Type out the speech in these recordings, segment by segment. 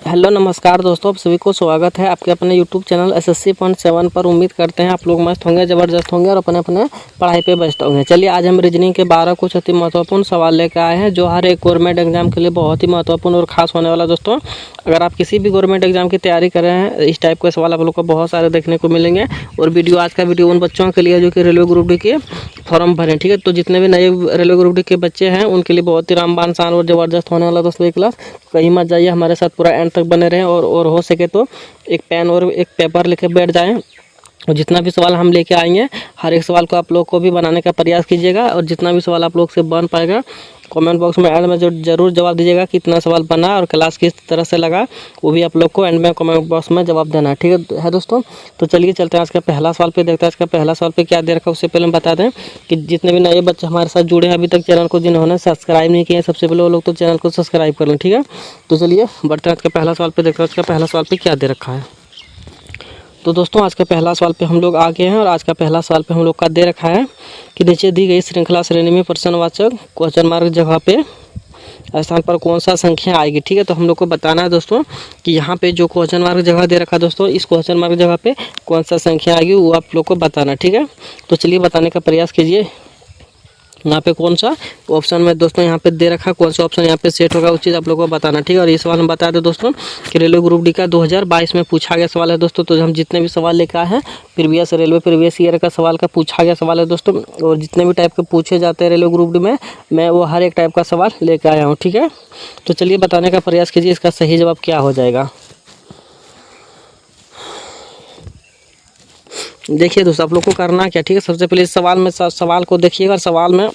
Hello नमस्कार दोस्तों, आप सभी को स्वागत है आपके अपने यूट्यूब चैनल SSC.7 पर। उम्मीद करते हैं आप लोग मस्त होंगे, ज़बरदस्त होंगे और अपने अपने पढ़ाई पे व्यस्त होंगे। चलिए आज हम रीजनिंग के 12 कुछ अति महत्वपूर्ण सवाल लेकर आए हैं जो हर एक गवर्नमेंट एग्जाम के लिए बहुत ही महत्वपूर्ण और खास होने वाला। दोस्तों अगर आप किसी भी गवर्नमेंट एग्जाम की तैयारी कर रहे हैं, इस टाइप के सवाल आप लोग को बहुत सारे देखने को मिलेंगे। और आज का वीडियो उन बच्चों के लिए जो कि रेलवे ग्रुप डी के फॉर्म भरें, ठीक है। तो जितने भी नए रेलवे ग्रुप डी के बच्चे हैं उनके लिए बहुत ही रामबान शान और ज़बरदस्त होने वाला दोस्तों ये क्लास। कहीं मत जाइए, हमारे साथ पूरा एंड तक बने रहें और हो सके तो एक पेन और एक पेपर लेके बैठ जाएं। और जितना भी सवाल हम लेके आएंगे हर एक सवाल को आप लोग को भी बनाने का प्रयास कीजिएगा। और जितना भी सवाल आप लोग से बन पाएगा कमेंट बॉक्स में एंड में जो जरूर जवाब दीजिएगा कि इतना सवाल बना और क्लास किस तरह से लगा, वो भी आप लोग को एंड में कमेंट बॉक्स में जवाब देना है, ठीक है दोस्तों। तो चलिए चलते हैं आज का पहला सवाल पे, देखते हैं आज का पहला सवाल पे क्या दे रखा है। उससे पहले हम बता दें कि जितने भी नए बच्चे हमारे साथ जुड़े हैं अभी तक चैनल को, जिन्होंने सब्सक्राइब नहीं किया, सबसे पहले वो लोग तो चैनल को सब्सक्राइब कर लें, ठीक है। तो चलिए बढ़ते हैं आज का पहला सवाल पे, देखते हैं आज का पहला सवाल पे क्या दे रखा है। तो दोस्तों आज का पहला सवाल पे हम लोग आ गए हैं और आज का पहला सवाल पे हम लोग का दे रखा है कि नीचे दी गई श्रृंखला श्रेणी में प्रश्नवाचक क्वेश्चन मार्क जगह पे स्थान पर कौन सा संख्या आएगी, ठीक है। तो हम लोग को बताना है दोस्तों कि यहाँ पे जो क्वेश्चन मार्क जगह दे रखा है दोस्तों, इस क्वेश्चन मार्क जगह पे कौन सा संख्या आएगी वो आप लोग को बताना, ठीक है। तो चलिए बताने का प्रयास कीजिए। यहाँ पे कौन सा ऑप्शन में दोस्तों यहाँ पे दे रखा, कौन सा ऑप्शन यहाँ पे सेट होगा उस चीज़ आप लोगों को बताना, ठीक है। और ये सवाल हम बता दें दोस्तों कि रेलवे ग्रुप डी का 2022 में पूछा गया सवाल है दोस्तों। तो हम जितने भी सवाल लेकर आए हैं प्रीवियस ईयर का सवाल का पूछा गया सवाल है दोस्तों। और जितने भी टाइप के पूछे जाते हैं रेलवे ग्रुप डी में, मैं वो हर एक टाइप का सवाल लेकर आया हूँ, ठीक है। तो चलिए बताने का प्रयास कीजिए इसका सही जवाब क्या हो जाएगा। देखिए दोस्तों आप लोग को करना क्या, ठीक है। सबसे पहले इस सवाल को देखिएगा और सवाल में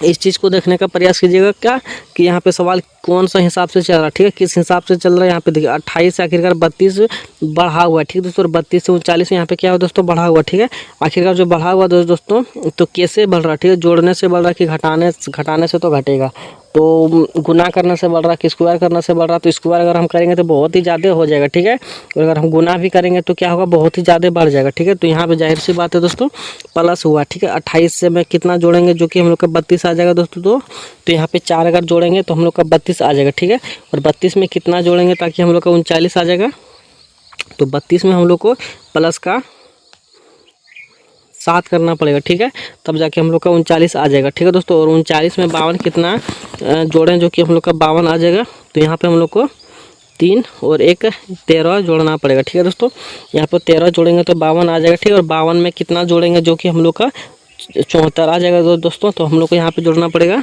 इस चीज़ को देखने का प्रयास कीजिएगा क्या कि यहाँ पे सवाल कौन सा हिसाब से चल रहा है, ठीक है, किस हिसाब से चल रहा है। यहाँ पे देखिए 28 से आखिरकार 32 बढ़ा हुआ है, ठीक है दोस्तों। 32 से 39 में यहाँ पे क्या हुआ दोस्तों, बढ़ा हुआ, ठीक है। आखिरकार जो बढ़ा हुआ दोस्तों तो कैसे बढ़ रहा है, ठीक है, जोड़ने से बढ़ रहा है कि घटाने से तो घटेगा। तो गुना करने से बढ़ रहा है कि स्क्वायर करने से बढ़ रहा है। तो स्क्वायर अगर हम करेंगे तो बहुत ही ज़्यादा हो जाएगा, ठीक है। और अगर हम गुना भी करेंगे तो क्या होगा, बहुत ही ज़्यादा बढ़ जाएगा, ठीक है। तो यहाँ पे जाहिर सी बात है दोस्तों प्लस हुआ, ठीक है। 28 से मैं कितना जोड़ेंगे जो कि हम लोग का 32 आ जाएगा दोस्तों। तो यहाँ पे 4 अगर जोड़ेंगे तो हम लोग का 32 आ जाएगा, ठीक है। और 32 में कितना जोड़ेंगे ताकि हम लोग का 39 आ जाएगा। तो 32 में हम लोग को प्लस का 7 करना पड़ेगा, ठीक है, तब जाके हम लोग का 39 आ जाएगा, ठीक है दोस्तों। और 39 में 52 कितना जोड़ें जो कि हम लोग का 52 आ जाएगा। तो यहाँ पे हम लोग को 3 और 1 13 जोड़ना पड़ेगा, ठीक है दोस्तों। यहाँ पर 13 जोड़ेंगे तो 52 आ जाएगा, ठीक है। और 52 में कितना जोड़ेंगे जो कि हम लोग का 74 आ जाएगा दोस्तों। तो हम लोग को यहाँ पे जोड़ना पड़ेगा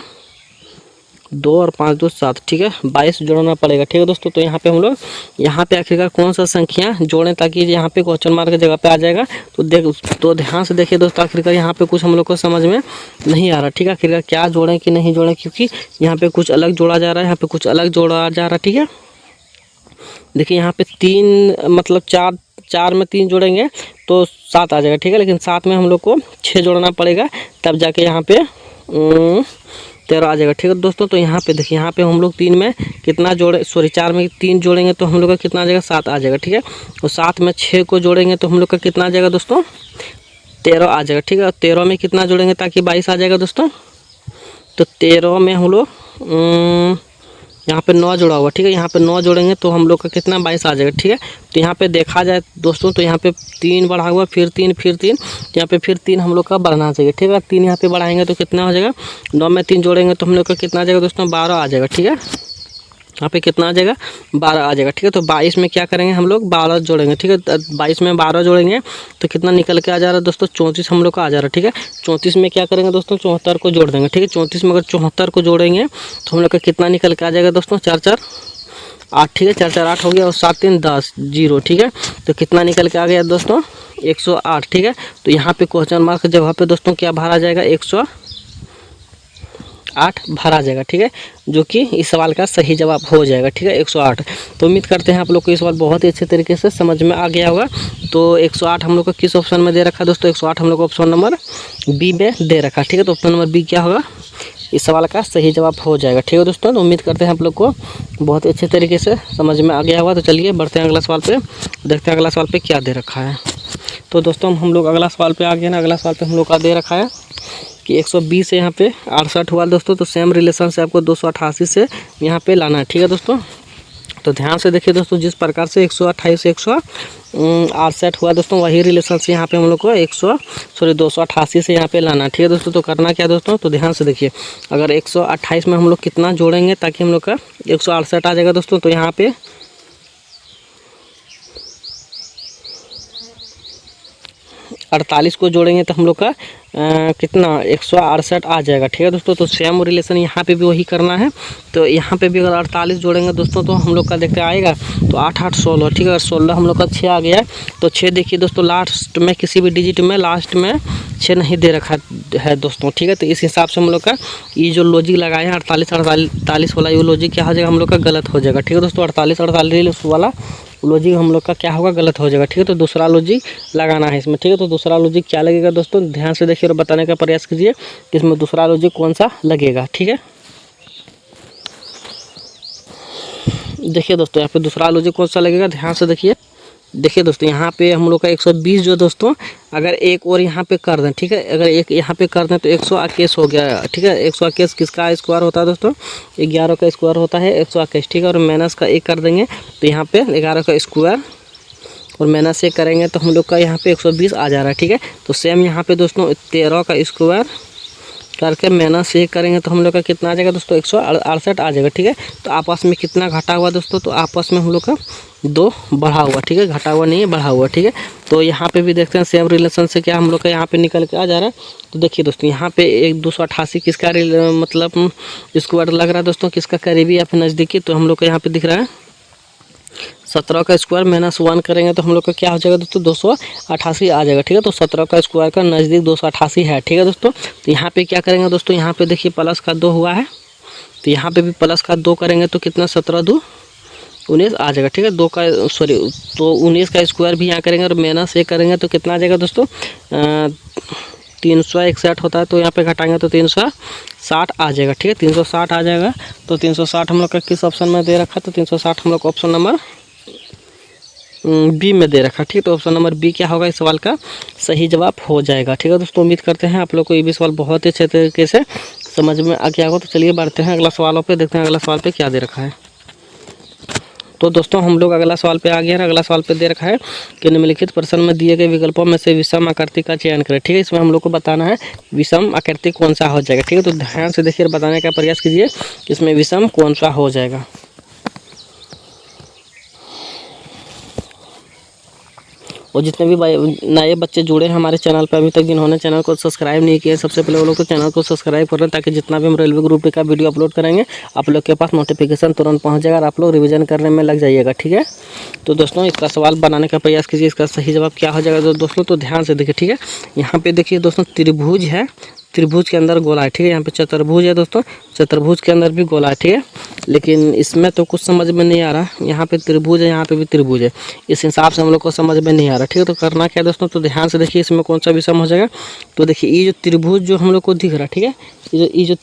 2 और 5 2 7, ठीक है, 22 जोड़ना पड़ेगा, ठीक है दोस्तों। तो यहाँ पे हम लोग यहाँ पे आखिरकार कौन सा संख्या जोड़ें ताकि यहाँ पे क्वेश्चन मार्क की जगह पे आ जाएगा। तो ध्यान से देखिए दोस्तों, आखिरकार यहाँ पे कुछ हम लोग को समझ में नहीं आ रहा, ठीक है। आखिरकार क्या जोड़ें कि नहीं जोड़ें, क्योंकि यहाँ पे कुछ अलग जोड़ा जा रहा है, यहाँ पे कुछ अलग जोड़ा जा रहा है, ठीक है। देखिए यहाँ पे 3 मतलब 4 में 3 जोड़ेंगे तो 7 आ जाएगा, ठीक है। लेकिन 7 में हम लोग को 6 जोड़ना पड़ेगा तब जाके यहाँ पे 13 आ जाएगा, ठीक है दोस्तों। तो यहाँ पे देखिए यहाँ पे हम लोग 3 में कितना जोड़े, 4 में 3 जोड़ेंगे तो हम लोग का कितना आ जाएगा, 7 आ जाएगा, ठीक है। और 7 में 6 को जोड़ेंगे तो हम लोग का कितना आ जाएगा दोस्तों, 13 आ जाएगा, ठीक है। 13 में कितना जोड़ेंगे ताकि 22 आ जाएगा दोस्तों। तो 13 में हम लोग यहाँ पे 9 जोड़ा हुआ, ठीक है। यहाँ पे 9 जोड़ेंगे तो हम लोग का कितना 22 आ जाएगा, ठीक है। तो यहाँ पे देखा जाए दोस्तों तो यहाँ पे 3 बढ़ा हुआ, फिर 3 यहाँ पे फिर 3 हम लोग का बढ़ना चाहिए, ठीक है। 3 यहाँ पे बढ़ाएंगे तो कितना हो जाएगा, 9 में 3 जोड़ेंगे तो हम लोग का कितना आ जाएगा दोस्तों, 12 आ जाएगा, ठीक है। यहाँ पे कितना आ जाएगा, 12 आ जाएगा, ठीक है। तो 22 में क्या करेंगे हम लोग 12 जोड़ेंगे, ठीक है। 22 में 12 जोड़ेंगे तो कितना निकल के आ जा रहा है दोस्तों, 34 हम लोग का आ जा रहा है, ठीक है। 34 में क्या करेंगे दोस्तों, 74 को जोड़ देंगे, ठीक है। 34 में अगर 74 को जोड़ेंगे तो हम लोग का कितना निकल के आ जाएगा दोस्तों, 4 4 8, ठीक है। 4 4 8 हो गया और 7 3 10 0, ठीक है। तो कितना निकल के आ गया दोस्तों, 108, ठीक है। तो यहाँ पे क्वेश्चन मार्क जगह पे दोस्तों क्या भरा जाएगा, 108 भरा जाएगा, ठीक है, जो कि इस सवाल का सही जवाब हो जाएगा, ठीक है, 108। तो उम्मीद करते हैं आप लोग को ये सवाल बहुत ही अच्छे तरीके से समझ में आ गया होगा। तो 108 हम लोग को किस ऑप्शन में दे रखा दोस्तों, 108 हम लोग को ऑप्शन नंबर बी में दे रखा, ठीक है। तो ऑप्शन नंबर बी क्या होगा, इस सवाल का सही जवाब हो जाएगा, ठीक है दोस्तों। तो उम्मीद करते हैं आप लोग को बहुत ही अच्छे तरीके से समझ में आ गया होगा। तो चलिए बढ़ते हैं अगला सवाल पे, देखते हैं अगला सवाल पे क्या दे रखा है। तो दोस्तों हम लोग अगला सवाल पे आ गए ना। अगला सवाल पे हम लोग का दे रखा है कि 120 से यहाँ पे 68 हुआ दोस्तों। तो सेम रिलेशन से आपको 288 से यहाँ पे लाना है, ठीक है दोस्तों। तो ध्यान से देखिए दोस्तों, जिस प्रकार से 128 से 168 हुआ दोस्तों, वही रिलेशन से यहाँ पे हम लोग को 288 से यहाँ पे लाना। ठीक है दोस्तों, तो करना क्या दोस्तों, तो ध्यान से देखिए, अगर 128 में हम लोग कितना जोड़ेंगे ताकि हम लोग का 168 आ जाएगा दोस्तों, तो यहाँ पे 48 को जोड़ेंगे तो हम लोग का कितना 168 आ जाएगा। ठीक है दोस्तों, तो सेम रिलेशन यहाँ पे भी वही करना है। तो यहाँ पे भी अगर 48 जोड़ेंगे दोस्तों तो हम लोग का देखते आएगा तो 8 8 16। ठीक है, अगर 16 हम लोग का 6 आ गया है तो 6 देखिए दोस्तों, लास्ट में किसी भी डिजिट में लास्ट में 6 नहीं दे रखा है दोस्तों। ठीक है, तो इस हिसाब से हम लोग का ये जो लॉजिक लगाए हैं 48 वाला, ये लॉजिक क्या हो जाएगा हम लोग का गलत हो जाएगा। ठीक है दोस्तों, 48 वाला लॉजिक हम लोग का क्या होगा, गलत हो जाएगा। ठीक है, तो दूसरा लॉजिक लगाना है इसमें। ठीक है, तो दूसरा लॉजिक क्या लगेगा दोस्तों, ध्यान से देखिए और बताने का प्रयास कीजिए कि इसमें दूसरा लॉजिक कौन सा लगेगा। ठीक है, देखिए दोस्तों यहाँ पे दूसरा लॉजिक कौन सा लगेगा, ध्यान से देखिए। देखिए दोस्तों, यहाँ पे हम लोग का 120 जो दोस्तों, अगर एक और यहाँ पे कर दें, ठीक है, अगर एक यहाँ पे कर दें तो 121 हो गया। ठीक है, 121 किसका स्क्वायर होता है दोस्तों, 11 का स्क्वायर होता है 121। ठीक है, और माइनस का 1 कर देंगे तो यहाँ पे 11 का स्क्वायर और माइनस से करेंगे तो हम लोग का यहाँ पे 120 आ जा रहा है। ठीक है, तो सेम यहाँ पे दोस्तों 13 का स्क्वायर करके माइनस से करेंगे तो हम लोग का कितना आ जाएगा दोस्तों, 168 आ जाएगा। ठीक है, तो आपस में कितना घटा हुआ दोस्तों, तो आपस में हम लोग का 2 बढ़ा हुआ। ठीक है, घटा हुआ नहीं है, बढ़ा हुआ। ठीक है, तो यहाँ पे भी देखते हैं सेम रिलेशन से क्या हम लोग का यहाँ पे निकल के आ जा रहा है। तो देखिए दोस्तों, यहाँ पे 288 किसका मतलब स्क्वायर लग रहा है दोस्तों, किसका करीबी या फिर नज़दीकी, तो हम लोग का यहाँ पे दिख रहा है 17 का स्क्वायर -1 करेंगे तो हम लोग का क्या हो जाएगा दोस्तों, 288 आ जाएगा। ठीक है, तो 17 का स्क्वायर का नज़दीक 288 है। ठीक है दोस्तों, तो यहाँ पे क्या करेंगे दोस्तों, यहाँ पे देखिए प्लस का 2 हुआ है, तो यहाँ पे भी प्लस का 2 करेंगे तो कितना 17 2 19 आ जाएगा। ठीक है, 2 का तो 19 का स्क्वायर भी यहाँ करेंगे और माइनस 1 करेंगे तो कितना आ जाएगा दोस्तों, 361 होता है, तो यहाँ पे घटाएंगे तो 360 आ जाएगा। ठीक है, 360 आ जाएगा। तो 360 हम लोग का किस ऑप्शन में दे रखा है, तो 360 हम लोग को ऑप्शन नंबर बी में दे रखा। ठीक है, तो ऑप्शन नंबर बी क्या होगा इस सवाल का सही जवाब हो जाएगा। ठीक है दोस्तों, उम्मीद करते हैं आप लोग को ये भी सवाल बहुत ही अच्छे तरीके से समझ में आ गया होगा। तो चलिए बढ़ते हैं अगला सवालों पे, देखते हैं अगला सवाल पे क्या दे रखा है। तो दोस्तों हम लोग अगला सवाल पे आ गए हैं। अगला सवाल पे दे रखा है कि निम्नलिखित प्रश्न में दिए गए विकल्पों में से विषम आकृति का चयन करें। ठीक है, इसमें हम लोग को बताना है विषम आकृति कौन सा हो जाएगा। ठीक है, तो ध्यान से देखिए बताने का प्रयास कीजिए कि इसमें विषम कौन सा हो जाएगा। और जितने भी नए बच्चे जुड़े हैं हमारे चैनल पर अभी तक, जिन्होंने चैनल को सब्सक्राइब नहीं किया, सबसे पहले वो लोग तो चैनल को सब्सक्राइब कर लें ताकि जितना भी हम रेलवे ग्रुप का वीडियो अपलोड करेंगे आप लोग के पास नोटिफिकेशन तुरंत पहुंच जाएगा और आप लोग रिवीजन करने में लग जाइएगा। ठीक है, तो दोस्तों इसका सवाल बनाने का प्रयास कीजिए, इसका सही जवाब क्या हो जाएगा दोस्तों, तो ध्यान से देखिए। ठीक है, यहाँ पे देखिए दोस्तों त्रिभुज है, त्रिभुज के अंदर गोला है। ठीक है, यहाँ पे चतुर्भुज है दोस्तों, चतुर्भुज के अंदर भी गोला है। ठीक है, लेकिन इसमें तो कुछ समझ में नहीं आ रहा, यहाँ पे त्रिभुज है, यहाँ पे भी त्रिभुज है, इस हिसाब से हम लोग को समझ में नहीं आ रहा। ठीक है, तो करना क्या है दोस्तों, तो ध्यान से देखिए इसमें कौन सा विषम हो जाएगा। तो देखिए ये जो त्रिभुज जो हम लोग को दिख रहा है, ठीक है, ये जो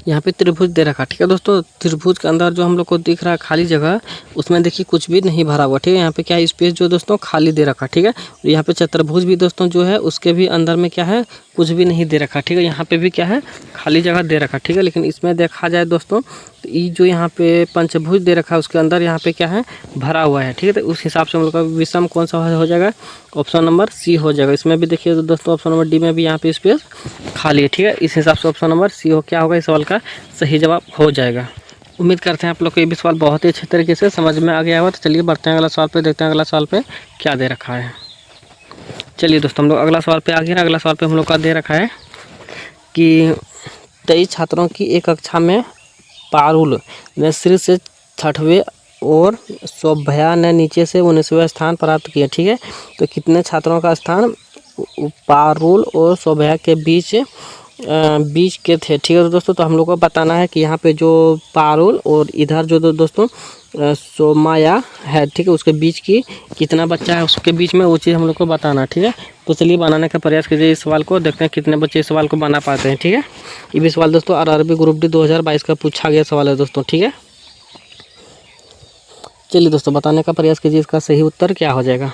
यहाँ पे त्रिभुज दे रखा। ठीक है दोस्तों, त्रिभुज के अंदर जो हम लोग को दिख रहा है खाली जगह, उसमें देखिए कुछ भी नहीं भरा हुआ। ठीक है, यहाँ पे क्या है स्पेस जो दोस्तों खाली दे रखा। ठीक है, यहाँ पे चतुर्भुज भी दोस्तों जो है उसके भी अंदर में क्या है कुछ भी नहीं दे रखा। ठीक है, यहाँ पे भी क्या है खाली जगह दे रखा। ठीक है, लेकिन इसमें देखा जाए दोस्तों तो ये जो यहाँ पे पंचभुज दे रखा है उसके अंदर यहाँ पे क्या है भरा हुआ है। ठीक है, तो उस हिसाब से हम लोग का विषम कौन सा हो जाएगा, ऑप्शन नंबर सी हो जाएगा। इसमें भी देखिए तो दोस्तों ऑप्शन नंबर डी में भी यहाँ पे स्पेस खाली है। ठीक है, इस हिसाब से ऑप्शन नंबर सी हो क्या होगा इस सवाल का सही जवाब हो जाएगा। उम्मीद करते हैं आप लोग को ये भी सवाल बहुत ही अच्छे तरीके से समझ में आ गया होगा। तो चलिए बढ़ते हैं अगला सवाल पे, देखते हैं अगला सवाल पे क्या दे रखा है। चलिए दोस्तों हम लोग अगला सवाल पे आ गए। अगला सवाल पे हम लोग का दे रखा है कि 23 छात्रों की एक कक्षा में पारुल ने शीर्ष से 6वें और सौभया ने नीचे से 19वें स्थान प्राप्त किया। ठीक है, तो कितने छात्रों का स्थान पारुल और सौभया के बीच के थे। ठीक है दोस्तों, तो हम लोग को बताना है कि यहाँ पे जो पारुल और इधर जो दोस्तों सोमाया है, ठीक है, उसके बीच की कितना बच्चा है उसके बीच में वो चीज़ हम लोग को बताना। ठीक है, तो चलिए बनाने का प्रयास कीजिए इस सवाल को, देखते हैं कितने बच्चे इस सवाल को बना पाते हैं। ठीक है, ये भी सवाल दोस्तों आरआरबी ग्रुप डी 2022 का पूछा गया सवाल है दोस्तों। ठीक है, चलिए दोस्तों बताने का प्रयास कीजिए इसका सही उत्तर क्या हो जाएगा।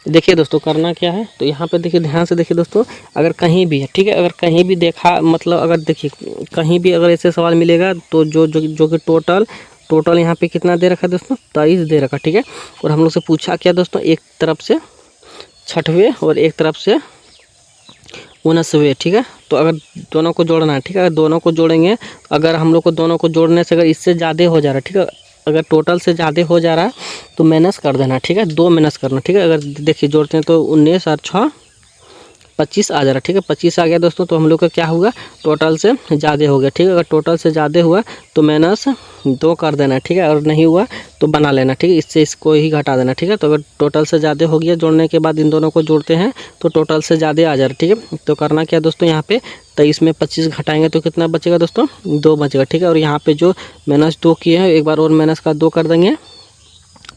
देखिए दोस्तों करना क्या है, तो यहाँ पे देखिए ध्यान से देखिए दोस्तों, अगर कहीं भी है ठीक है, अगर कहीं भी देखा मतलब अगर देखिए कहीं भी अगर ऐसे सवाल मिलेगा तो जो कि टोटल यहाँ पे कितना दे रखा है दोस्तों, 23 दे रखा ठीक है। और हम लोग से पूछा क्या दोस्तों, एक तरफ से 6वें और एक तरफ से 19वें ठीक है। तो अगर दोनों को जोड़ना है ठीक है, अगर दोनों को जोड़ेंगे, अगर हम लोग को दोनों को जोड़ने से अगर इससे ज़्यादा हो जा रहा है ठीक है, अगर टोटल से ज़्यादा हो जा रहा है तो माइनस कर देना ठीक है, 2 माइनस करना ठीक है। अगर देखिए जोड़ते हैं तो 19 और 6 25 आ जा रहा है ठीक है, 25 आ गया दोस्तों, तो हम लोग का क्या होगा, टोटल से ज़्यादा हो गया ठीक है। अगर टोटल से ज़्यादा हुआ तो -2 कर देना ठीक है, और नहीं हुआ तो बना लेना ठीक है, इससे इसको ही घटा देना ठीक है। तो अगर टोटल से ज़्यादा हो गया, जोड़ने के बाद इन दोनों को जोड़ते हैं तो टोटल से ज़्यादा आ जा रहा है ठीक है। तो करना क्या दोस्तों, यहाँ पे 23 में 25 घटाएंगे तो कितना बचेगा दोस्तों, 2 बचेगा ठीक है। और यहाँ पे जो -2 किए हैं एक बार और -2 कर देंगे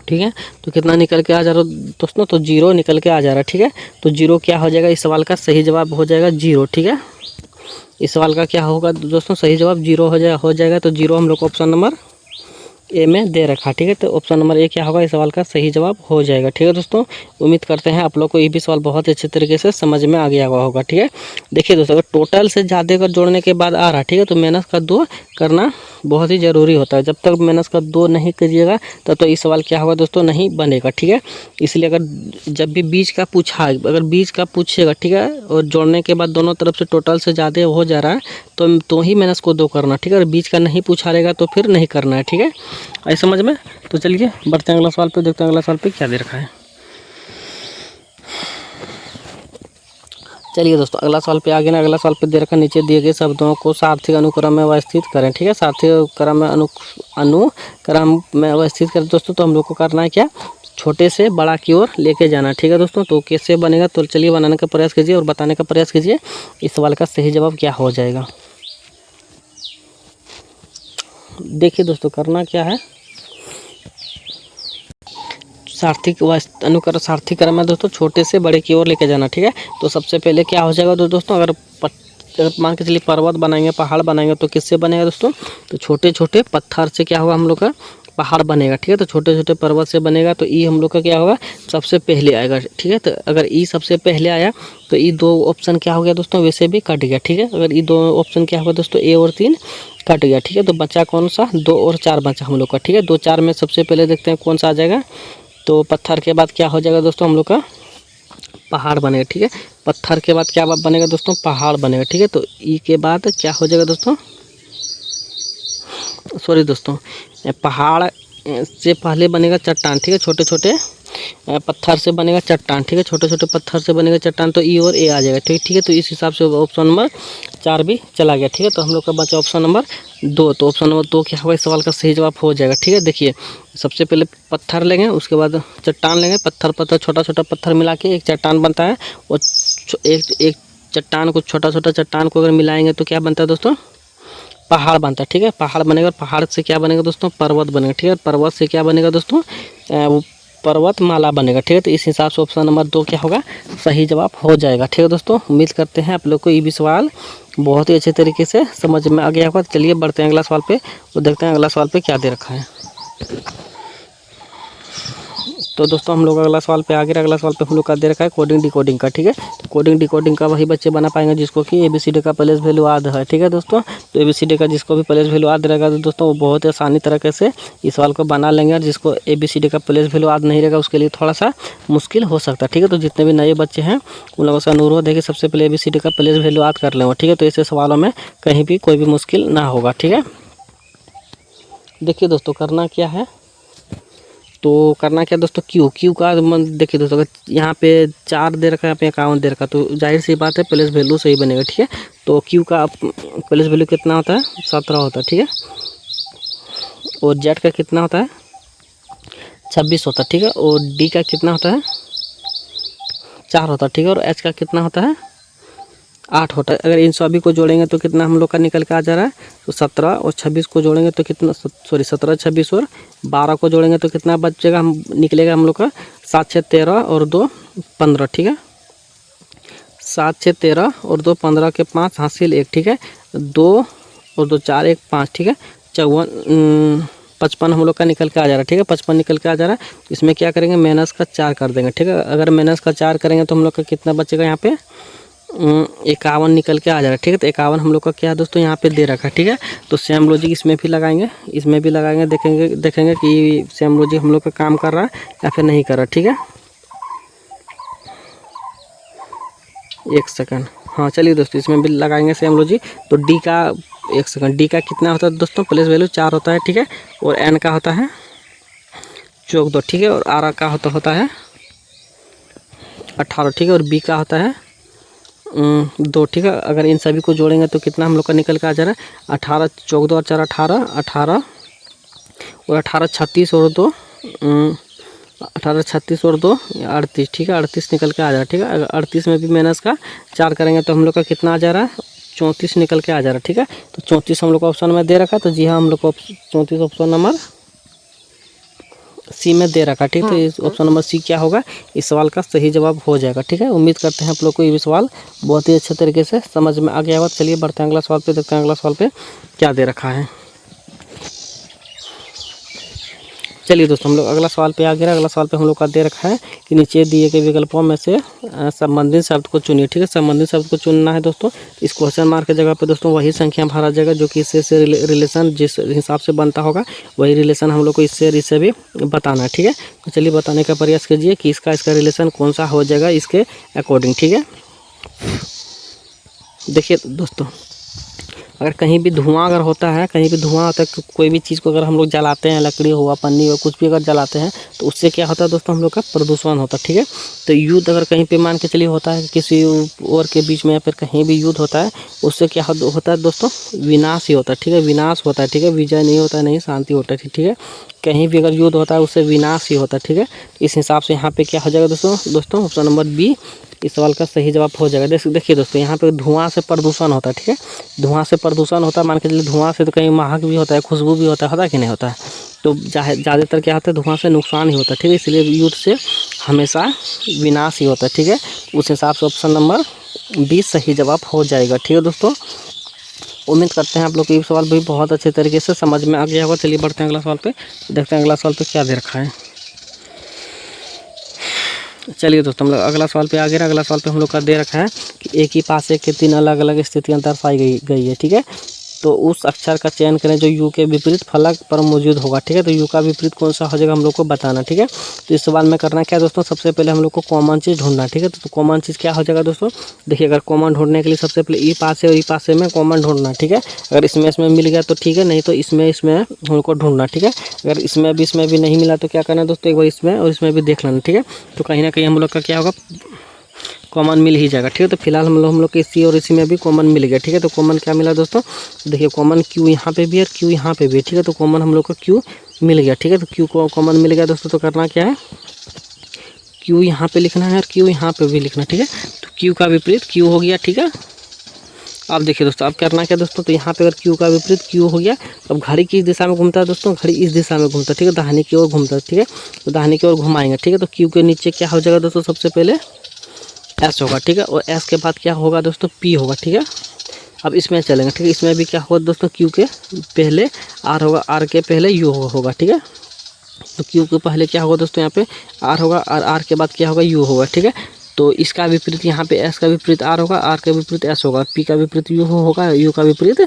ठीक है, तो कितना निकल के आ जा रहा दोस्तों, तो 0 निकल के आ जा रहा है ठीक है। तो 0 क्या हो जाएगा, इस सवाल का सही जवाब हो जाएगा 0 ठीक है। इस सवाल का क्या होगा दोस्तों, सही जवाब 0 हो जाएगा। तो 0 हम लोग को ऑप्शन नंबर ए में दे रखा ठीक है, तो ऑप्शन नंबर ए क्या होगा, इस सवाल का सही जवाब हो जाएगा ठीक है दोस्तों। उम्मीद करते हैं आप लोग को ये भी सवाल बहुत अच्छे तरीके से समझ में आ गया होगा ठीक है। देखिए दोस्तों, अगर टोटल से ज़्यादा का जोड़ने के बाद आ रहा ठीक है, तो -2 करना बहुत ही ज़रूरी होता है। जब तक -2 नहीं करिएगा तब तो ये सवाल क्या होगा दोस्तों, नहीं बनेगा ठीक है। इसलिए अगर जब भी बीच का अगर बीच का पूछेगा ठीक है, और जोड़ने के बाद दोनों तरफ से टोटल से ज़्यादा हो जा रहा है तो ही -2 करना ठीक है। और बीच का नहीं पूछा रहेगा तो फिर नहीं करना है ठीक है, आई समझ में। तो चलिए बढ़ते हैं अगला सवाल पे, देखते हैं अगला सवाल पे क्या दे रखा है। चलिए दोस्तों अगला सवाल पे आगे ना, अगला सवाल पे दे रखा नीचे दिए गए शब्दों को सार्थक अनुक्रम में व्यवस्थित करें ठीक है। सार्थक क्रम में अनुक्रम में व्यवस्थित करें दोस्तों, तो हम लोग को करना है क्या, छोटे से बड़ा की ओर लेके जाना ठीक है दोस्तों। तो कैसे बनेगा, तो चलिए बनाने का प्रयास कीजिए और बताने का प्रयास कीजिए इस सवाल का सही जवाब क्या हो जाएगा। देखिए दोस्तों करना क्या है, सारथी क्रम में दोस्तों छोटे से बड़े की ओर लेके जाना ठीक है। तो सबसे पहले क्या हो जाएगा दोस्तों, अगर मान के चलिए पर्वत बनाएंगे, पहाड़ बनाएंगे, तो किससे बनेगा दोस्तों, तो छोटे छोटे पत्थर से क्या होगा हम लोग का पहाड़ बनेगा ठीक है। तो छोटे छोटे पर्वत से बनेगा, तो ई हम लोग का क्या होगा, सबसे पहले आएगा ठीक है। तो अगर ई सबसे पहले आया तो ई 2 ऑप्शन क्या हो गया दोस्तों, वैसे भी कट गया ठीक है। अगर ई 2 ऑप्शन क्या होगा दोस्तों, ए और 3 कट गया ठीक है। तो बचा कौन सा, 2 और 4 बचा हम लोग का ठीक है। 2 4 में सबसे पहले देखते हैं कौन सा आ जाएगा, तो पत्थर के बाद क्या हो जाएगा दोस्तों, हम लोग का पहाड़ बनेगा ठीक है। पत्थर के बाद क्या बनेगा दोस्तों, पहाड़ बनेगा ठीक है। तो ई के बाद क्या हो जाएगा दोस्तों, सॉरी दोस्तों, पहाड़ से पहले बनेगा चट्टान ठीक है, छोटे छोटे पत्थर से बनेगा चट्टान ठीक है, छोटे छोटे पत्थर से बनेगा चट्टान, तो ई और ए आ जाएगा ठीक है। तो इस हिसाब से ऑप्शन नंबर 4 भी चला गया ठीक है। तो हम लोग का बचा ऑप्शन नंबर 2, तो ऑप्शन नंबर 2 क्या होगा, इस सवाल का सही जवाब हो जाएगा ठीक है। देखिए सबसे पहले पत्थर लेंगे, उसके बाद चट्टान लेंगे, पत्थर छोटा छोटा पत्थर मिला के एक चट्टान बनता है, और एक चट्टान को छोटा छोटा चट्टान को अगर मिलाएंगे तो क्या बनता है दोस्तों, पहाड़ बनता है ठीक है। पहाड़ बनेगा, पहाड़ से क्या बनेगा दोस्तों, पर्वत बनेगा ठीक है। पर्वत से क्या बनेगा दोस्तों, वो पर्वतमाला बनेगा ठीक है। तो इस हिसाब से ऑप्शन नंबर 2 क्या होगा, सही जवाब हो जाएगा ठीक है दोस्तों। उम्मीद करते हैं आप लोग को ये भी सवाल बहुत ही अच्छे तरीके से समझ में आ गया होगा। चलिए बढ़ते हैं अगला सवाल पे, तो देखते हैं अगला सवाल पे क्या दे रखा है। तो दोस्तों हम लोग अगला सवाल पे आगे, अगला सवाल पे हम लोग का दे रखा है कोडिंग डिकोडिंग का ठीक है। तो कोडिंग डिकोडिंग का वही बच्चे बना पाएंगे जिसको कि ABCD का प्लेस वैल्यू याद है ठीक है दोस्तों। तो ABCD का जिसको भी प्लेस वैल्यू याद रहेगा तो दोस्तों वो बहुत ही आसानी तरीके से इस सवाल को बना लेंगे, और जिसको ABCD का प्लेस वैल्यू याद नहीं रहेगा उसके लिए थोड़ा सा मुश्किल हो सकता है ठीक है। तो जितने भी नए बच्चे हैं उन लोगों से अनुरोध है कि सबसे पहले ABCD का प्लेस वैल्यू याद कर लेंगे ठीक है। तो ऐसे सवालों में कहीं भी कोई भी मुश्किल ना होगा ठीक है। देखिए दोस्तों करना क्या है, तो करना क्या दोस्तों, क्यू का देखिए दोस्तों, अगर यहाँ पे 4 दे रखा है, यहाँ पे 51 दे रखा है, तो जाहिर सी बात है प्लेस वैल्यू सही बनेगा ठीक है। तो क्यू का प्लेस वैल्यू कितना होता है, 17 होता है ठीक है। और जेड का कितना होता है, 26 होता है ठीक है। और डी का कितना होता है, 4 होता है ठीक है। और एच का कितना होता है, 8 होता है। अगर इन सभी को जोड़ेंगे तो कितना हम लोग का निकल के आ जा रहा है, तो 17 और 26 को जोड़ेंगे तो कितना, सॉरी 17 26 और 12 को जोड़ेंगे तो कितना बचेगा, हम निकलेगा हम लोग का 7 6 13 और 2 15 ठीक है। 7 6 13 और 2 15 के 5 हासिल 1 ठीक है। 2 और 2 4 1 5 ठीक है। 54 55 हम लोग का निकल के आ जा रहा है, ठीक है। 55 निकल के आ जा रहा है, इसमें क्या करेंगे माइनस का 4 कर देंगे, ठीक है। अगर माइनस का 4 करेंगे तो हम लोग का कितना बचेगा यहाँ पे 51 निकल के आ जा रहा है, ठीक है। तो 51 हम लोग का क्या है दोस्तों यहाँ पे दे रखा है, ठीक है। तो सेम लॉजिक इसमें भी लगाएंगे, इसमें भी लगाएंगे, देखेंगे कि सेम लॉजिक हम लोग का काम कर रहा है या फिर नहीं कर रहा, ठीक है। 1 सेकंड, हाँ चलिए दोस्तों इसमें भी लगाएंगे सेम लॉजिक। तो डी का 1 सेकंड, डी का कितना होता है दोस्तों, प्लेस वैल्यू 4 होता है, ठीक है। और एन का होता है 14, ठीक है। और आर का होता है 18, ठीक है। और बी का होता है 2, ठीक है। अगर इन सभी को जोड़ेंगे तो कितना हम लोग का निकल के आ जा रहा है 18, 14 और 4 18, 18 और 18 36 और 2 18 36 और 2 38, ठीक है। 38 निकल के आ जा रहा है, ठीक है। अगर 38 में भी माइनस का 4 करेंगे तो हम लोग का कितना आ जा रहा है 34 निकल के आ जा रहा है, ठीक है। तो 34 हम लोग को ऑप्शन में दे रखा, तो जी हाँ हम लोग को 34 ऑप्शन नंबर सी में दे रखा, ठीक है। तो इस ऑप्शन नंबर सी क्या होगा, इस सवाल का सही जवाब हो जाएगा, ठीक है। उम्मीद करते हैं आप लोग को ये सवाल बहुत ही अच्छे तरीके से समझ में आ गया होगा। चलिए बढ़ते हैं अगला सवाल पे, देखते हैं अगला सवाल पे क्या दे रखा है। चलिए दोस्तों हम लोग अगला सवाल पे आ गया। अगला सवाल पे हम लोग का दे रखा है कि नीचे दिए गए विकल्पों में से संबंधित शब्द को चुनिए, ठीक है। संबंधित शब्द को चुनना है दोस्तों। इस क्वेश्चन मार्क की जगह पे दोस्तों वही संख्या भरा जाएगा जो कि इससे रिलेशन जिस हिसाब से बनता होगा वही रिलेशन हम लोग को इससे भी बताना है, ठीक है। तो चलिए बताने का प्रयास कीजिए कि इसका रिलेशन कौन सा हो जाएगा इसके अकॉर्डिंग, ठीक है। देखिए दोस्तों अगर कहीं भी धुआं अगर होता है, कहीं भी धुआं होता है, कोई भी चीज़ को अगर हम लोग जलाते हैं, लकड़ी हुआ पन्नी हुआ कुछ भी अगर जलाते हैं तो उससे क्या होता है दोस्तों हम लोग का प्रदूषण होता है, ठीक है। तो युद्ध अगर कहीं पे मान के चलिए होता है किसी और के बीच में या फिर कहीं भी युद्ध होता है उससे क्या होता है दोस्तों विनाश ही होता है, ठीक है। विनाश होता है, ठीक है। विजय नहीं होता है, नहीं शांति होता है, ठीक है। कहीं भी अगर युद्ध होता है उससे विनाश ही होता है, ठीक है। इस हिसाब से यहाँ पे क्या हो जाएगा दोस्तों ऑप्शन नंबर बी इस सवाल का सही जवाब हो जाएगा। देखिए दोस्तों यहाँ पे धुआं से प्रदूषण होता है, ठीक है। धुआं से प्रदूषण होता है, मान के चलिए धुआं से तो कहीं महक भी होता है, खुशबू भी होता है कि नहीं होता है। तो ज़्यादातर क्या होता है धुआं से नुकसान ही होता है, ठीक है। इसलिए युद्ध से हमेशा विनाश ही होता है, ठीक है। उस हिसाब से ऑप्शन नंबर बी सही जवाब हो जाएगा, ठीक है दोस्तों। उम्मीद करते हैं आप लोग को ये सवाल भी बहुत अच्छे तरीके से समझ में आ गया होगा। चलिए बढ़ते हैं अगला सवाल पे, देखते हैं अगला सवाल पे क्या दे रखा है। चलिए दोस्तों हम लोग अगला सवाल पे आ गए। अगला सवाल पे हम लोग का दे रखा है कि एक ही पासे के 3 अलग अलग स्थितियां दर्शाई गई है, ठीक है। तो उस अक्षर का चयन करें जो यू के विपरीत फलक पर मौजूद होगा, ठीक है। तो यू का विपरीत कौन सा हो जाएगा हम लोग को बताना, ठीक है। तो इस सवाल में करना क्या है दोस्तों, सबसे पहले हम लोग को कॉमन चीज़ ढूंढना, ठीक है। तो कॉमन चीज़ क्या हो जाएगा दोस्तों, देखिए अगर कॉमन ढूंढने के लिए सबसे पहले ई पासे और ई पासे में कॉमन ढूंढना, ठीक है। अगर इसमें मिल गया तो ठीक है, नहीं तो इसमें हम लोग को ढूंढना, ठीक है। अगर इसमें भी नहीं मिला तो क्या करना है दोस्तों, एक बार इसमें और इसमें भी देख लेना, ठीक है। तो कहीं ना कहीं हम लोग का क्या होगा कॉमन मिल ही जाएगा, ठीक है। तो फिलहाल हम लोग के इसी और इसी में भी कॉमन मिल गया, ठीक है। तो कॉमन क्या मिला दोस्तों, देखिए कॉमन क्यू यहाँ पे भी है और क्यू यहाँ पे भी है, ठीक है। तो कॉमन हम लोग को क्यू मिल गया, ठीक है। तो क्यू को कॉमन मिल गया दोस्तों, तो करना क्या है क्यू यहाँ पे लिखना है और क्यू यहाँ पे भी लिखना, ठीक है। तो क्यू का विपरीत क्यू हो गया, ठीक है। अब देखिए दोस्तों अब करना क्या दोस्तों, तो यहाँ पे अगर क्यू का विपरीत क्यू हो गया, अब घड़ी किस दिशा में घूमता है दोस्तों, घड़ी इस दिशा में घूमता है, ठीक है। दाहिने की ओर घूमता है, ठीक है। तो दाहिने की ओर घुमाएंगे, ठीक है। तो क्यू के नीचे क्या हो जाएगा दोस्तों, सबसे पहले एस होगा, ठीक है। और एस के बाद क्या होगा दोस्तों पी होगा, ठीक है। अब इसमें चलेंगे, ठीक है। इसमें भी क्या होगा दोस्तों क्यू के पहले आर होगा, आर के पहले यू होगा, ठीक है। तो क्यू के पहले क्या होगा दोस्तों यहाँ पे आर होगा और आर के बाद क्या होगा यू होगा, ठीक है। तो इसका विपरीत यहाँ पे एस का विपरीत आर होगा, आर का विपरीत एस होगा, पी का विपरीत यू होगा, यू का विपरीत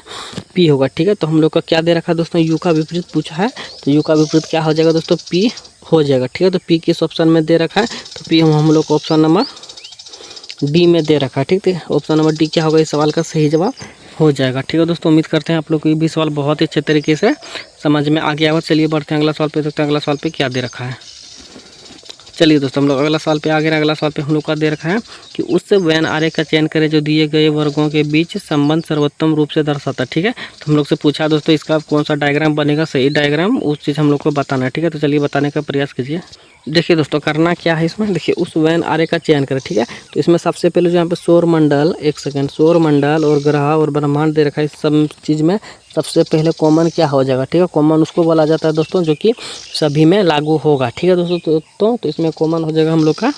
पी होगा, ठीक है। तो हम लोग का क्या दे रखा है दोस्तों, यू का विपरीत पूछा है, तो यू का विपरीत क्या हो जाएगा दोस्तों पी हो जाएगा, ठीक है। तो पी किस ऑप्शन में दे रखा है, तो पी हम लोग को ऑप्शन नंबर डी में दे रखा है, ठीक है। ऑप्शन नंबर डी क्या होगा इस सवाल का सही जवाब हो जाएगा, ठीक है दोस्तों। उम्मीद करते हैं आप लोग को ये भी सवाल बहुत ही अच्छे तरीके से समझ में आ गया होगा। चलिए बढ़ते हैं अगला सवाल पे, देखते हैं अगला सवाल पे क्या दे रखा है। चलिए दोस्तों हम लोग अगला सवाल पे आ गए। अगला सवाल पे हम लोग का दे रखा है कि उस वेन आरेख का चयन करें जो दिए गए वर्गों के बीच संबंध सर्वोत्तम रूप से दर्शाता है, ठीक है। तो हम लोग से पूछा दोस्तों इसका कौन सा डायग्राम बनेगा सही डायग्राम, उस चीज़ हम लोग को बताना है, ठीक है। तो चलिए बताने का प्रयास कीजिए। देखिए दोस्तों करना क्या है इसमें, देखिए उस वेन आरेख का चयन करें, ठीक है। तो इसमें सबसे पहले जो यहाँ पे सौर मंडल, एक सेकंड, सौर मंडल और ग्रह और ब्रह्मांड दे रखा है, इस सब चीज़ में सबसे पहले कॉमन क्या हो जाएगा, ठीक है। कॉमन उसको बोला जाता है दोस्तों जो कि सभी में लागू होगा, ठीक है दोस्तों। तो इसमें कॉमन हो जाएगा हम लोग का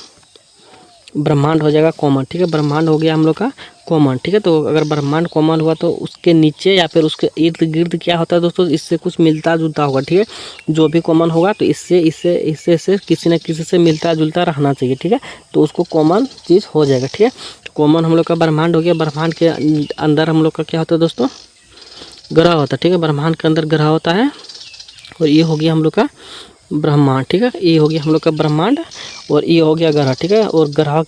ब्रह्मांड हो जाएगा कॉमन, ठीक है। ब्रह्मांड हो गया हम लोग का कॉमन, ठीक है। तो अगर ब्रह्मांड कॉमन हुआ तो उसके नीचे या फिर उसके इर्द गिर्द क्या होता है दोस्तों, इससे कुछ मिलता जुलता होगा, ठीक है। जो भी कॉमन होगा तो इससे किसी न किसी से मिलता जुलता रहना चाहिए, ठीक है। तो उसको कॉमन चीज़ हो जाएगा, ठीक है। कॉमन हम लोग का ब्रह्मांड हो गया। ब्रह्मांड के अंदर हम लोग का क्या होता है दोस्तों, ग्रह होता है, ठीक है। ब्रह्मांड के अंदर ग्रह होता है और ये हो गया हम लोग का ब्रह्मांड, ठीक है। ये हो गया हम लोग का ब्रह्मांड और ये हो गया ग्रह, ठीक है। और ग्रह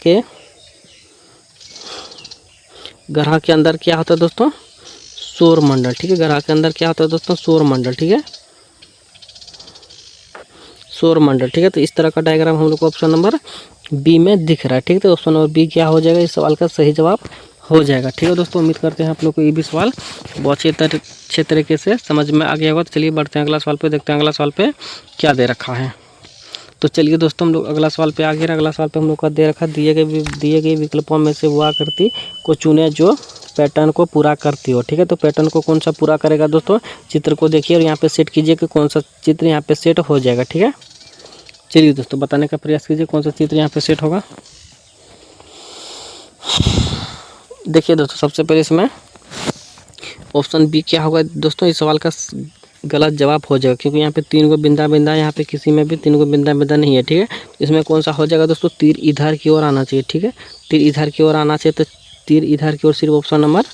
के अंदर क्या होता है दोस्तों, सौर मंडल, ठीक है। ग्रह के अंदर क्या होता है दोस्तों, सौर मंडल, ठीक है। सौर मंडल, ठीक है। तो इस तरह का डायग्राम हम लोग को ऑप्शन नंबर बी में दिख रहा है, ठीक है। तो ऑप्शन नंबर बी क्या हो जाएगा, इस सवाल का सही जवाब हो जाएगा, ठीक है दोस्तों। उम्मीद करते हैं आप लोग को ये भी सवाल बहुत अच्छे तरीके से समझ में आ गया होगा। तो चलिए बढ़ते हैं अगला सवाल पे, देखते हैं अगला सवाल पे क्या दे रखा है। तो चलिए दोस्तों हम लोग अगला सवाल पे आ गए। अगला सवाल पे हम लोग का दे रखा, दिए गए विकल्पों में से वह आकृति को चुने जो पैटर्न को पूरा करती हो, ठीक है। तो पैटर्न को कौन सा पूरा करेगा दोस्तों, चित्र को देखिए और यहाँ पे सेट कीजिए कि कौन सा चित्र यहाँ पे सेट हो जाएगा, ठीक है। चलिए दोस्तों बताने का प्रयास कीजिए कौन सा चित्र यहाँ पे सेट होगा। देखिए दोस्तों सबसे पहले इसमें ऑप्शन बी क्या होगा दोस्तों, इस सवाल का गलत जवाब हो जाएगा, क्योंकि यहाँ पे 3 गो बिंदा बिंदा, यहाँ पे किसी में भी 3 गो बिंदा बिंदा नहीं है, ठीक है। इसमें कौन सा हो जाएगा दोस्तों, तीर इधर की ओर आना चाहिए, ठीक है। तीर इधर की ओर आना चाहिए, तो तीर इधर की ओर सिर्फ ऑप्शन नंबर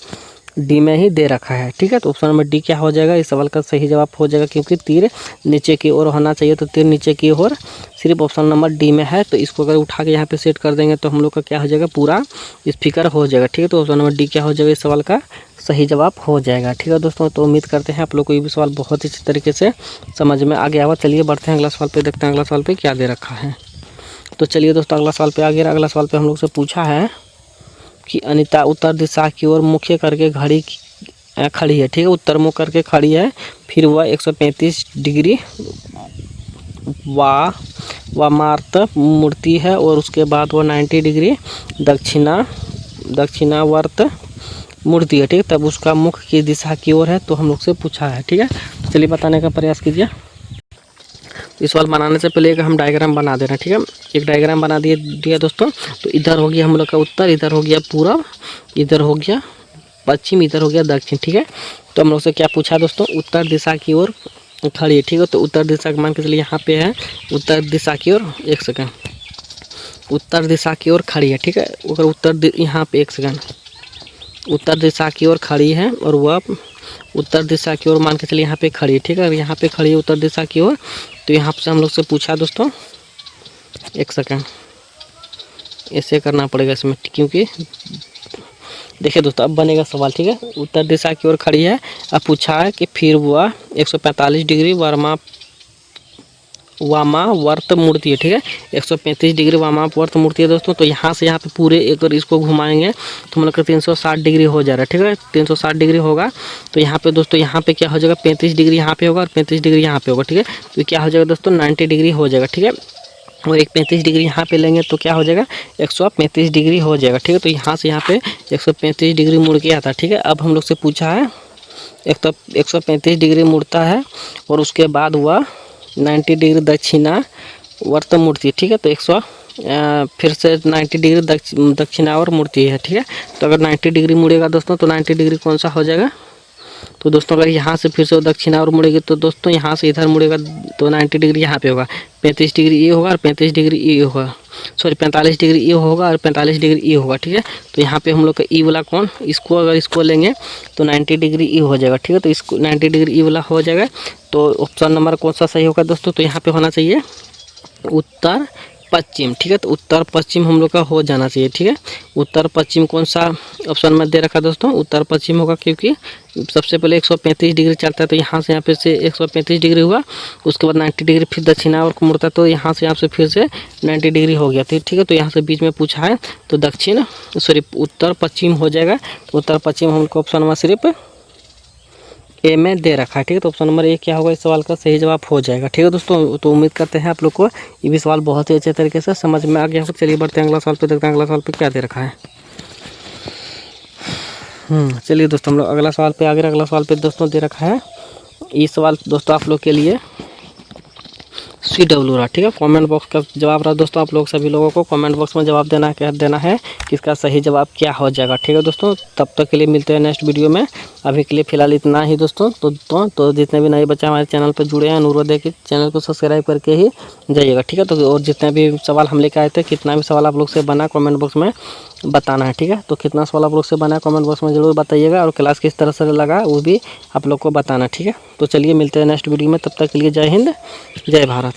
डी में ही दे रखा है, ठीक है। तो ऑप्शन नंबर डी क्या हो जाएगा, इस सवाल का सही जवाब हो जाएगा, क्योंकि तीर नीचे की ओर होना चाहिए, तो तीर नीचे की ओर सिर्फ ऑप्शन नंबर डी में है। तो इसको अगर उठा के यहाँ पे सेट कर देंगे तो हम लोग का क्या हो जाएगा, पूरा इस फिगर हो जाएगा, ठीक है। तो ऑप्शन नंबर डी क्या हो जाएगा, इस सवाल का सही जवाब हो जाएगा, ठीक है दोस्तों। तो उम्मीद करते हैं आप लोग को ये भी सवाल बहुत ही अच्छी तरीके से समझ में आ गया होगा। चलिए बढ़ते हैं अगला सवाल पे, देखते हैं अगला सवाल पे क्या दे रखा है। तो चलिए दोस्तों अगला सवाल पे आ गया। अगला सवाल पे हम लोग से पूछा है कि अनीता उत्तर दिशा की ओर मुख्य करके घड़ी खड़ी है, ठीक है। उत्तर मुख करके खड़ी है, फिर वह 135 डिग्री वामार्त मूर्ति है और उसके बाद वह 90 डिग्री दक्षिणावर्त मूर्ति है, ठीक है। तब उसका मुख की दिशा की ओर है, तो हम लोग से पूछा है, ठीक है। तो चलिए बताने का प्रयास कीजिए। इस सवाल बनाने से पहले एक हम डायग्राम बना दे रहे हैं, ठीक है। एक डायग्राम बना दिया दोस्तों। तो इधर हो गया हम लोग का उत्तर, इधर हो गया पूरब, इधर हो गया पश्चिम, इधर हो गया दक्षिण, ठीक है। तो हम लोग से क्या पूछा दोस्तों, उत्तर दिशा की ओर खड़ी है, ठीक है। तो उत्तर दिशा मान के चलिए यहाँ पे है उत्तर दिशा की ओर, एक सेकंड, उत्तर दिशा की ओर खड़ी है, ठीक है। अगर यहाँ पे एक सेकंड, उत्तर दिशा की ओर खड़ी है और वह उत्तर दिशा की ओर मान के चलिए यहाँ पे खड़ी है, ठीक है। यहाँ पे खड़ी है उत्तर दिशा की ओर, तो यहाँ से हम लोग से पूछा दोस्तों, एक सेकंड ऐसे करना पड़ेगा इसमें, क्योंकि देखिए दोस्तों अब बनेगा सवाल, ठीक है। उत्तर दिशा की ओर खड़ी है, अब पूछा है कि फिर वह 145 डिग्री वामावर्त मूर्ति है, ठीक है। 135 डिग्री वामावर्त मूर्ति है दोस्तों। तो यहाँ से यहाँ पे पूरे अगर इसको घुमाएंगे तो हम लोग का 360 डिग्री हो जा रहा है, ठीक है। 360 डिग्री होगा, तो यहाँ पे दोस्तों यहाँ पे क्या हो जाएगा, 35 डिग्री यहाँ पे होगा और 35 डिग्री यहाँ पे होगा, ठीक है। तो क्या हो जाएगा दोस्तों, 90 डिग्री हो जाएगा, ठीक है। और एक 35 डिग्री यहाँ पे लेंगे तो क्या हो जाएगा, 135 डिग्री हो जाएगा, ठीक है। तो यहाँ से यहाँ पे 135 डिग्री मुड़ के आता है, ठीक है। अब हम लोग से पूछा है 135 डिग्री मुड़ता है और उसके बाद वह 90 डिग्री दक्षिणावर्त मूर्ति, ठीक है। तो फिर से 90 डिग्री दक्षिणावर्त मूर्ति है, ठीक है। तो अगर 90 डिग्री मुड़ेगा दोस्तों तो 90 डिग्री कौन सा हो जाएगा, तो दोस्तों अगर यहाँ से फिर से दक्षिणावर्त मुड़ेगी तो दोस्तों यहाँ से इधर मुड़ेगा तो 90 डिग्री यहाँ पे होगा, 35 डिग्री ये होगा और 35 डिग्री ये होगा, सॉरी 45 डिग्री ये होगा और 45 डिग्री ये होगा, ठीक है। तो यहाँ पे हम लोग का ई वाला कौन, इसको अगर इसको लेंगे तो 90 डिग्री ई हो जाएगा, ठीक है। तो इसको 90 डिग्री ई वाला हो जाएगा। तो ऑप्शन नंबर कौन सा सही होगा दोस्तों, तो यहाँ पे होना चाहिए उत्तर पश्चिम, ठीक है। तो उत्तर पश्चिम हम लोग का हो जाना चाहिए, ठीक है। उत्तर पश्चिम कौन सा ऑप्शन में दे रखा दोस्तों, उत्तर पश्चिम होगा, क्योंकि सबसे पहले 135 डिग्री चलता है, तो यहाँ से यहाँ पे से 135 डिग्री हुआ, उसके बाद 90 डिग्री फिर दक्षिणावर्त मुड़ता है, तो यहाँ से फिर से 90 डिग्री हो गया, ठीक है। तो यहाँ से बीच में पूछा है तो उत्तर पश्चिम हो जाएगा। तो उत्तर पश्चिम हम लोग को ऑप्शन नंबर सिर्फ ए में दे रखा है, ठीक है। तो ऑप्शन नंबर ए क्या होगा, इस सवाल का सही जवाब हो जाएगा, ठीक है दोस्तों। तो उम्मीद करते हैं आप लोग को ये भी सवाल बहुत ही अच्छे तरीके से समझ में आ गया होगा। चलिए बढ़ते हैं अगला सवाल पे, देखते हैं अगला सवाल पे क्या दे रखा है। चलिए दोस्तों हम लोग अगला सवाल पे आ गए। अगला सवाल पे दोस्तों दे रखा है, ये सवाल दोस्तों आप लोग के लिए CW रहा। ठीक है, कमेंट बॉक्स का जवाब रहा दोस्तों। आप लोग सभी लोगों को कमेंट बॉक्स में जवाब देना है कि इसका सही जवाब क्या हो जाएगा। ठीक है दोस्तों, तब तक के लिए मिलते हैं नेक्स्ट वीडियो में। अभी के लिए फिलहाल इतना ही दोस्तों। तो जितने भी नए बच्चे हमारे चैनल पर जुड़े हैं, अनुरोध है कि चैनल को सब्सक्राइब करके ही जाइएगा। ठीक है, तो और जितने भी सवाल हम लेकर आए थे, कितना भी सवाल आप लोग से बना कमेंट बॉक्स में बताना है। ठीक है, तो कितना सवाल आप लोग से बना कमेंट बॉक्स में जरूर बताइएगा, और क्लास किस तरह से लगा वो भी आप लोग को बताना। ठीक है, तो चलिए मिलते हैं नेक्स्ट वीडियो में। तब तक के लिए जय हिंद, जय भारत।